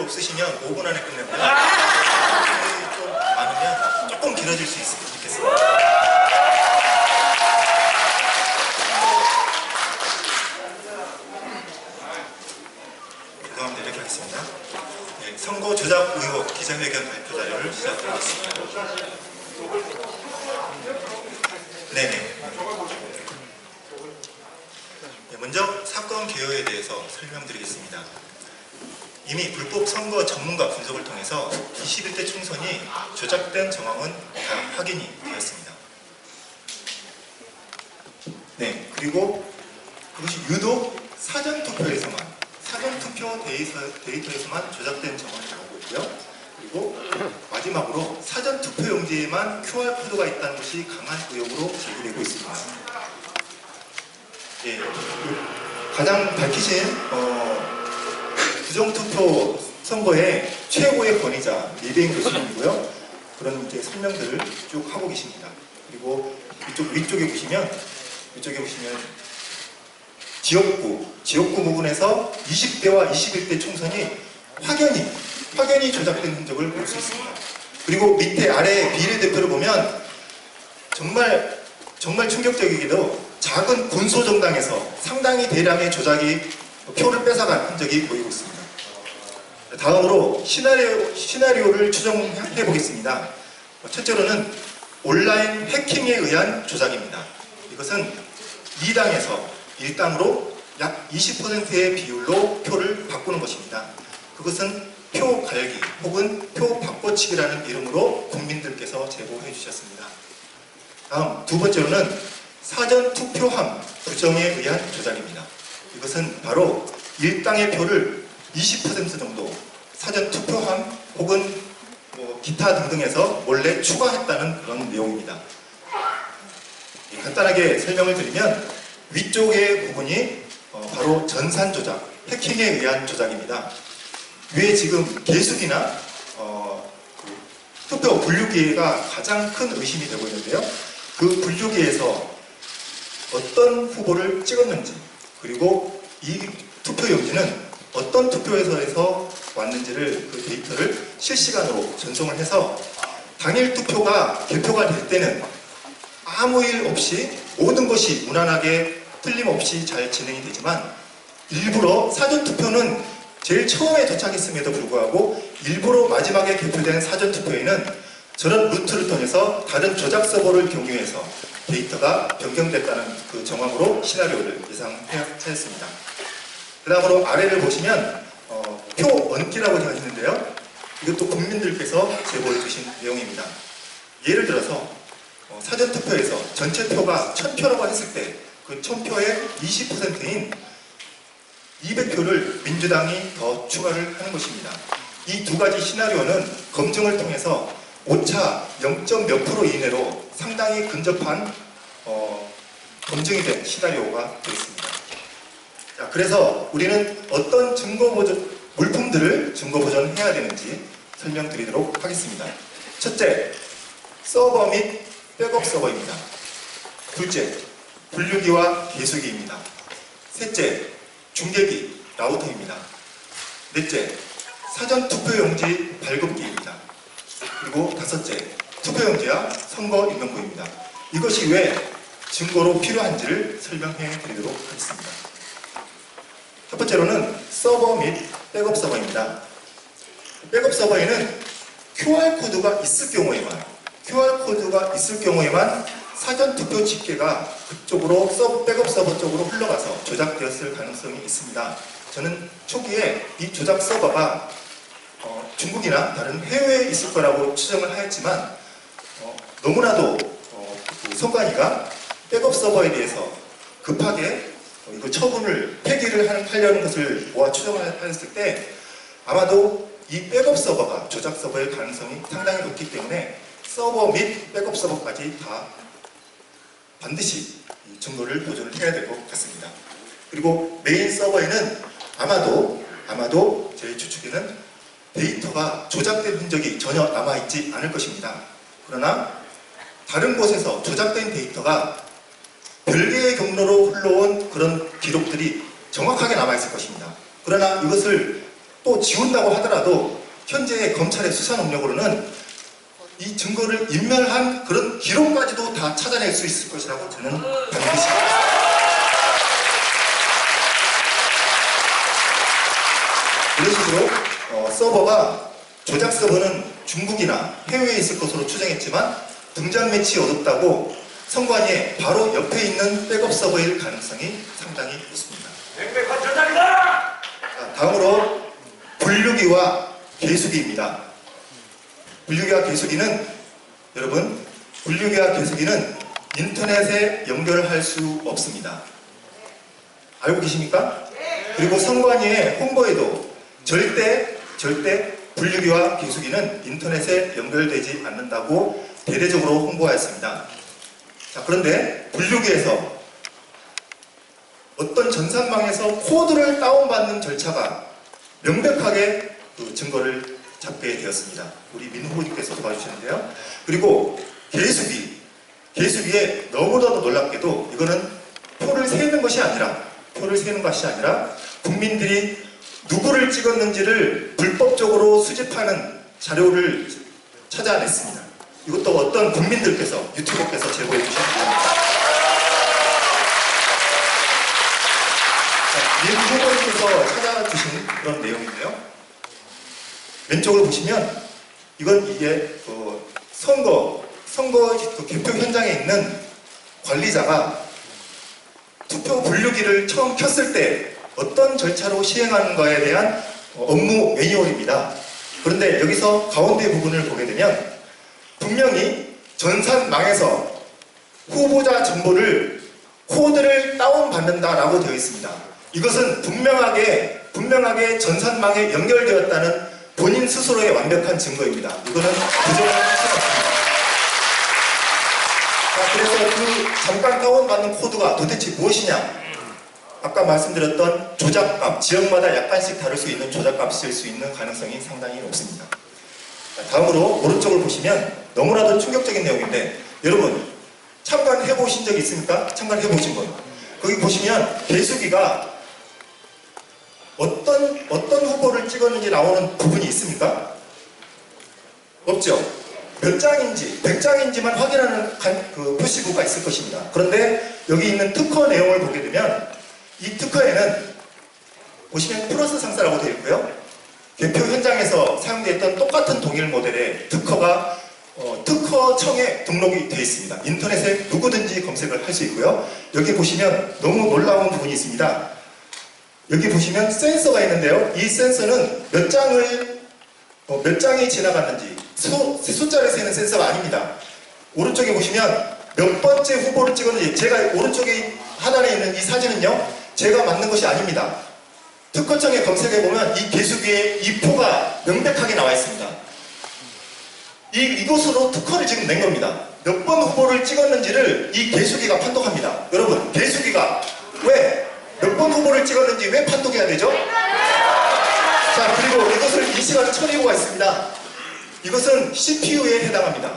없으시면 5분 안에 끝내고요. 좀 많으면 조금 길어질 수 있으면 좋겠습니다. 그동안 이렇게 하겠습니다. 네, 선거 조작 의혹 기자회견 발표 자료를 시작하겠습니다. 네네. 먼저 사건 개요에 대해서 설명드리겠습니다. 이미 불법 선거 전문가 분석을 통해서 21대 총선이 조작된 정황은 다 확인이 되었습니다. 네, 그리고 그것이 유독 사전투표에서만, 사전투표 데이터에서만 조작된 정황이 나오고 있고요. 그리고 마지막으로 사전투표용지에만 QR코드가 있다는 것이 강한 의혹으로 제기되고 있습니다. 예, 가장 밝히신 부정투표 선거의 최고의 권위자 리베인 교수님이고요. 그런 이제 설명들을 쭉 하고 계십니다. 그리고 이쪽 위쪽에 보시면 지역구 부분에서 20대와 21대 총선이 확연히 조작된 흔적을 볼 수 있습니다. 그리고 밑에 아래 비례대표를 보면 정말 충격적이게도 작은 군소정당에서 상당히 대량의 조작이 표를 뺏어간 흔적이 보이고 있습니다. 다음으로 시나리오를 추정해 보겠습니다. 첫째로는 온라인 해킹에 의한 조작입니다. 이것은 2당에서 1당으로 약 20%의 비율로 표를 바꾸는 것입니다. 그것은 표 갈기 혹은 표 바꿔치기라는 이름으로 국민들께서 제보해 주셨습니다. 다음 두 번째로는 사전투표함 부정에 의한 조작입니다. 이것은 바로 일당의 표를 20% 정도 사전투표함 혹은 기타 등등에서 몰래 추가했다는 그런 내용입니다. 간단하게 설명을 드리면 위쪽의 부분이 바로 전산조작, 해킹에 의한 조작입니다. 위에 지금 계수기나 투표 분류기가 가장 큰 의심이 되고 있는데요. 그 분류기에서 어떤 후보를 찍었는지, 그리고 이 투표용지는 어떤 투표소에서 왔는지를 그 데이터를 실시간으로 전송을 해서 당일 투표가 개표가 될 때는 아무 일 없이 모든 것이 무난하게 틀림없이 잘 진행이 되지만, 일부러 사전투표는 제일 처음에 도착했음에도 불구하고 일부러 마지막에 개표된 사전투표에는 저런 루트를 통해서 다른 조작 서버를 경유해서 데이터가 변경됐다는 그 정황으로 시나리오를 예상하였습니다. 그 다음으로 아래를 보시면 표 얹기라고 되어 있는데요. 이것도 국민들께서 제보해 주신 내용입니다. 예를 들어서 사전투표에서 전체 표가 1000표라고 했을 때 그 1000표의 20%인 200표를 민주당이 더 추가를 하는 것입니다. 이 두 가지 시나리오는 검증을 통해서 오차 0.몇 프로 이내로 상당히 근접한 검증이 된 시나리오가 되겠습니다. 자, 그래서 우리는 어떤 물품들을 증거 보존해야 되는지 설명드리도록 하겠습니다. 첫째, 서버 및 백업 서버입니다. 둘째, 분류기와 계수기입니다. 셋째, 중계기, 라우터입니다. 넷째, 사전투표용지 발급기입니다. 그리고 다섯째, 투표용지와 선거인명부입니다. 이것이 왜 증거로 필요한지를 설명해 드리도록 하겠습니다. 첫 번째로는 서버 및 백업 서버입니다. 백업 서버에는 QR코드가 있을 경우에만 사전투표 집계가 그쪽으로 백업 서버 쪽으로 흘러가서 조작되었을 가능성이 있습니다. 저는 초기에 이 조작 서버가 중국이나 다른 해외에 있을 거라고 추정을 하였지만 너무나도 선관위가 백업 서버에 대해서 급하게 이거 처분을 폐기를 하려는 것을 모아 추정을 하였을 때 아마도 이 백업 서버가 조작 서버의 가능성이 상당히 높기 때문에 서버 및 백업 서버까지 다 반드시 증거를 보존을 해야 될 것 같습니다. 그리고 메인 서버에는 아마도 제 추측에는 데이터가 조작된 흔적이 전혀 남아있지 않을 것입니다. 그러나 다른 곳에서 조작된 데이터가 별개의 경로로 흘러온 그런 기록들이 정확하게 남아있을 것입니다. 그러나 이것을 또 지운다고 하더라도 현재 검찰의 수사 능력으로는 이 증거를 인멸한 그런 기록까지도 다 찾아낼 수 있을 것이라고 저는 반드시 믿습니다. 이런 식으로 서버가 조작 서버는 중국이나 해외에 있을 것으로 추정했지만 등장 매치 어둡다고 선관위의 바로 옆에 있는 백업 서버일 가능성이 상당히 높습니다. 명백한 조작이다! 다음으로 분류기와 계수기입니다. 분류기와 계수기는 여러분, 분류기와 계수기는 인터넷에 연결할 수 없습니다. 알고 계십니까? 그리고 선관위의 홍보에도 절대 분류기와 계수기는 인터넷에 연결되지 않는다고 대대적으로 홍보하였습니다. 자, 그런데 분류기에서 어떤 전산망에서 코드를 다운받는 절차가 명백하게 그 증거를 잡게 되었습니다. 우리 민후보님께서 도와주시는데요. 그리고 계수기에 너무나도 놀랍게도 이거는 표를 세는 것이 아니라 국민들이 누구를 찍었는지를 불법적으로 수집하는 자료를 찾아냈습니다. 이것도 어떤 국민들께서, 유튜버께서 제보해 주신 내용입니다. 민 후보님께서 찾아주신 그런 내용인데요. 왼쪽을 보시면 이게 선거 그 개표 현장에 있는 관리자가 투표 분류기를 처음 켰을 때 어떤 절차로 시행하는가에 대한 업무 매뉴얼입니다. 그런데 여기서 가운데 부분을 보게 되면 분명히 전산망에서 후보자 정보를 코드를 다운받는다라고 되어 있습니다. 이것은 분명하게 전산망에 연결되었다는 본인 스스로의 완벽한 증거입니다. 이거는 부정할 수 없습니다. 자, 그래서 그 잠깐 다운받는 코드가 도대체 무엇이냐? 아까 말씀드렸던 조작값, 지역마다 약간씩 다를 수 있는 조작값일 수 있는 가능성이 상당히 높습니다. 자, 다음으로 오른쪽을 보시면 너무나도 충격적인 내용인데, 여러분 참관해 보신 적 있습니까? 참관해 보신 분. 거기 보시면 계수기가 어떤 후보를 찍었는지 나오는 부분이 있습니까? 없죠? 몇 장인지, 100장인지만 확인하는 그 표시부가 있을 것입니다. 그런데 여기 있는 특허 내용을 보게 되면 이 특허에는 보시면 플러스 상사라고 되어 있고요. 개표 현장에서 사용됐던 똑같은 동일 모델의 특허가 특허청에 등록이 되어 있습니다. 인터넷에 누구든지 검색을 할 수 있고요. 여기 보시면 너무 놀라운 부분이 있습니다. 여기 보시면 센서가 있는데요. 이 센서는 몇 장이 지나갔는지 숫자를 세는 센서가 아닙니다. 오른쪽에 보시면 몇 번째 후보를 찍었는지, 제가 오른쪽에 하단에 있는 이 사진은요, 제가 만든 것이 아닙니다. 특허청에 검색해보면 이 계수기에 이 표가 명백하게 나와 있습니다. 이것으로 특허를 지금 낸 겁니다. 몇 번 후보를 찍었는지를 이 계수기가 판독합니다. 여러분, 계수기가 몇 번 후보를 찍었는지 왜 판독해야 되죠? 자, 그리고 이것을 인식하는 처리구가 있습니다. 이것은 CPU에 해당합니다.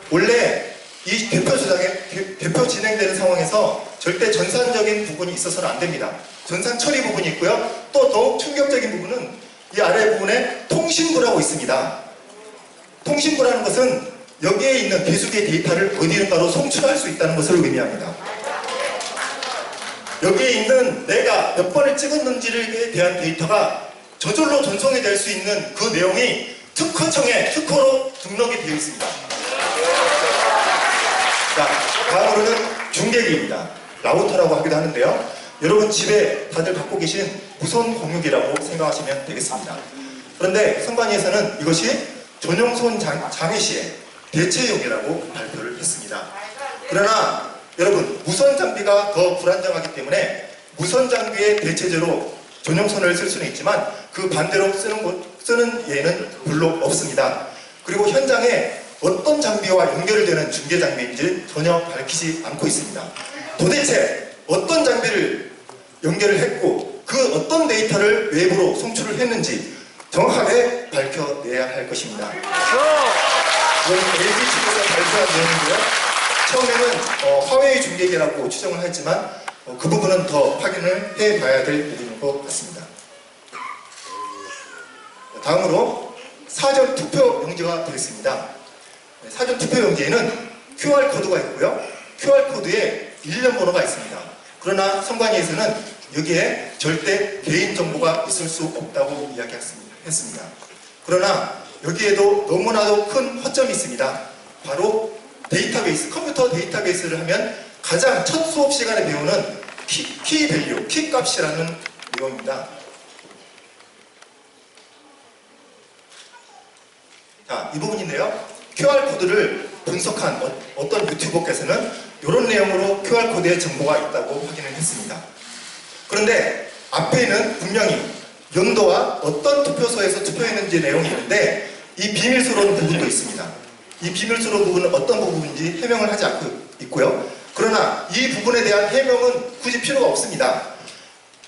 원래 이 개표 진행되는 상황에서 절대 전산적인 부분이 있어서는 안 됩니다. 전산 처리 부분이 있고요. 또 더욱 충격적인 부분은 이 아래 부분에 통신부라고 있습니다. 통신부라는 것은 여기에 있는 계수기의 데이터를 어디론가로 송출할 수 있다는 것을 의미합니다. 여기에 있는 내가 몇 번을 찍었는지에 대한 데이터가 저절로 전송이 될 수 있는 그 내용이 특허청에 특허로 등록이 되어 있습니다. 자, 다음으로는 중계기입니다. 라우터라고 하기도 하는데요. 여러분 집에 다들 갖고 계신 무선 공유기라고 생각하시면 되겠습니다. 그런데 선관위에서는 이것이 전용손 장애 시에 대체용이라고 발표를 했습니다. 그러나 여러분, 무선 장비가 더 불안정하기 때문에 무선 장비의 대체제로 전용선을 쓸 수는 있지만 그 반대로 쓰는 예는 별로 없습니다. 그리고 현장에 어떤 장비와 연결되는 중계 장비인지 전혀 밝히지 않고 있습니다. 도대체 어떤 장비를 연결을 했고 그 어떤 데이터를 외부로 송출을 했는지 정확하게 밝혀내야 할 것입니다. 이건 LG 측에서 발표한 내용인데요. 처음에는 화웨이 중계기라고 추정을 했지만 그 부분은 더 확인을 해봐야 될 부분인 것 같습니다. 다음으로 사전 투표용지가 되겠습니다. 사전 투표용지에는 QR코드가 있고요. QR코드에 일련 번호가 있습니다. 그러나 선관위에서는 여기에 절대 개인정보가 있을 수 없다고 이야기했습니다. 그러나 여기에도 너무나도 큰 허점이 있습니다. 바로 데이터베이스, 컴퓨터 데이터베이스를 하면 가장 첫 수업 시간에 배우는 키 밸류, 키 값이라는 내용입니다. 자, 이 부분인데요. QR코드를 분석한 어떤 유튜버께서는 이런 내용으로 QR코드에 정보가 있다고 확인을 했습니다. 그런데 앞에는 분명히 연도와 어떤 투표소에서 투표했는지 내용이 있는데 이 비밀스러운 부분도 있습니다. 이 비밀스러운 부분은 어떤 부분인지 해명을 하지 않고 있고요. 그러나 이 부분에 대한 해명은 굳이 필요가 없습니다.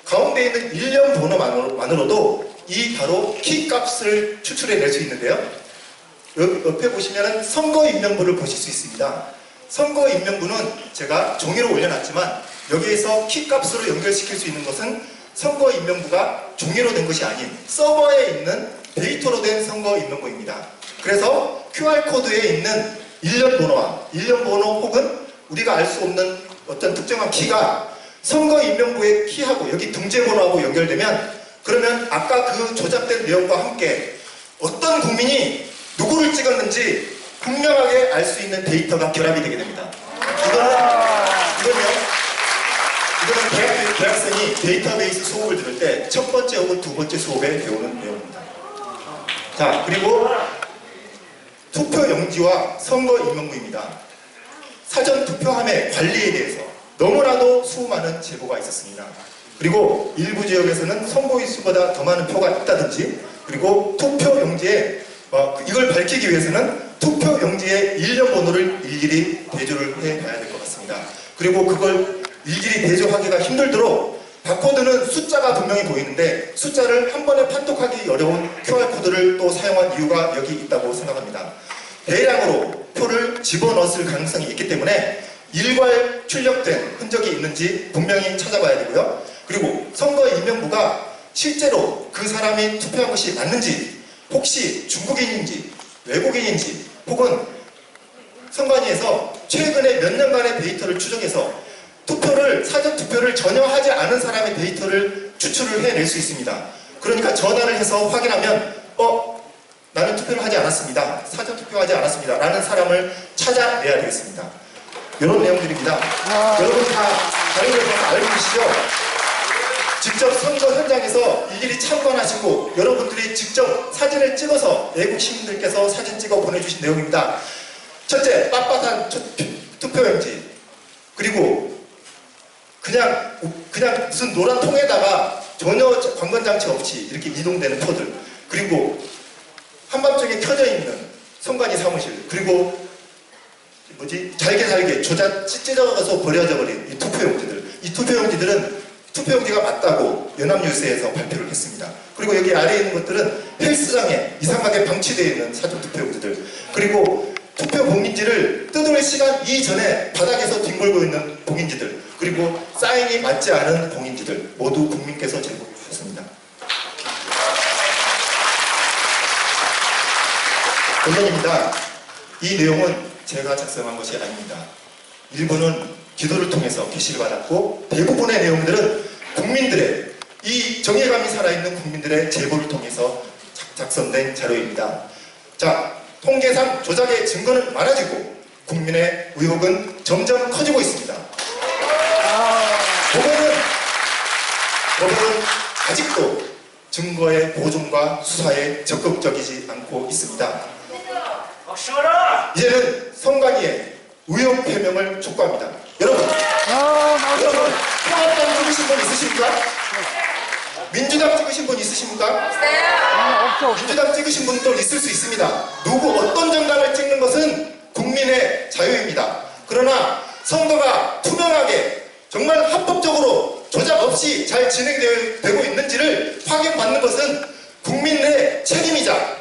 가운데 있는 일련 번호만으로도 이 바로 키 값을 추출해낼 수 있는데요. 옆에 보시면 선거인명부를 보실 수 있습니다. 선거인명부는 제가 종이로 올려놨지만 여기에서 키 값으로 연결시킬 수 있는 것은 선거인명부가 종이로 된 것이 아닌 서버에 있는 데이터로 된 선거인명부입니다. 그래서 QR코드에 있는 일련 번호 혹은 우리가 알 수 없는 어떤 특정한 키가 선거인명부의 키하고 여기 등재번호하고 연결되면 그러면 아까 그 조작된 내용과 함께 어떤 국민이 누구를 찍었는지 분명하게 알 수 있는 데이터가 결합이 되게 됩니다. 이거는 대학생이 데이터베이스 수업을 들을 때 첫 번째 혹은 두 번째 수업에 배우는 내용입니다. 자, 그리고 투표용지와 선거인명부입니다. 사전 투표함의 관리에 대해서 너무나도 수많은 제보가 있었습니다. 그리고 일부 지역에서는 선거인 수보다 더 많은 표가 있다든지, 그리고 투표용지에 이걸 밝히기 위해서는 투표용지의 일련 번호를 일일이 대조를 해봐야 될 것 같습니다. 그리고 그걸 일일이 대조하기가 힘들도록 바코드는 숫자가 분명히 보이는데 숫자를 한 번에 판독하기 어려운 QR코드를 또 사용한 이유가 여기 있다고 생각합니다. 대량으로 표를 집어넣었을 가능성이 있기 때문에 일괄 출력된 흔적이 있는지 분명히 찾아봐야 되고요. 그리고 선거인명부가 실제로 그 사람이 투표한 것이 맞는지, 혹시 중국인인지 외국인인지, 혹은 선관위에서 최근에 몇 년간의 데이터를 추적해서 사전 투표를 전혀 하지 않은 사람의 데이터를 추출을 해낼 수 있습니다. 그러니까 전화를 해서 확인하면 나는 투표를 하지 않았습니다. 사전 투표하지 않았습니다. 라는 사람을 찾아내야 되겠습니다. 이런 내용들입니다. 여러분 다 다른 걸 다 알고 계시죠? 직접 선거 현장에서 일일이 참관하시고 여러분들이 직접 사진을 찍어서 외국 시민들께서 사진 찍어 보내주신 내용입니다. 첫째, 빳빳한 투표용지. 그리고 그냥 무슨 노란 통에다가 전혀 관건장치 없이 이렇게 이동되는 표들. 그리고 한밤중에 켜져 있는 선관위 사무실. 그리고 잘게 찢어져서 버려져 버린 이 투표용지들. 이 투표용지들은 투표용지가 맞다고 연합뉴스에서 발표를 했습니다. 그리고 여기 아래에 있는 것들은 헬스장에 이상하게 방치되어 있는 사전 투표용지들. 그리고 투표 봉인지를 뜯을 시간 이전에 바닥에서 뒹굴고 있는 봉인지들. 그리고 사인이 맞지 않은 봉인지들 모두 국민께서 제보해 주셨습니다. 본론입니다. 이 내용은 제가 작성한 것이 아닙니다. 일부는 기도를 통해서 계시를 받았고 대부분의 내용들은 국민들의 이 정의감이 살아있는 국민들의 제보를 통해서 작성된 자료입니다. 자, 통계상 조작의 증거는 많아지고 국민의 의혹은 점점 커지고 있습니다. 법원은 아직도 증거의 보존과 수사에 적극적이지 않고 있습니다. 이제는 선관위의 의혹 해명을 촉구합니다. 여러분, 통합당 찍으신 분 있으십니까? 민주당 찍으신 분 있으십니까? 민주당 찍으신 분도 있을 수 있습니다. 누구 어떤 정당을 찍는 것은 국민의 자유입니다. 그러나 선거가 투명하게 정말 합법적으로 조작 없이 잘 진행되고 있는지를 확인받는 것은 국민의 책임이자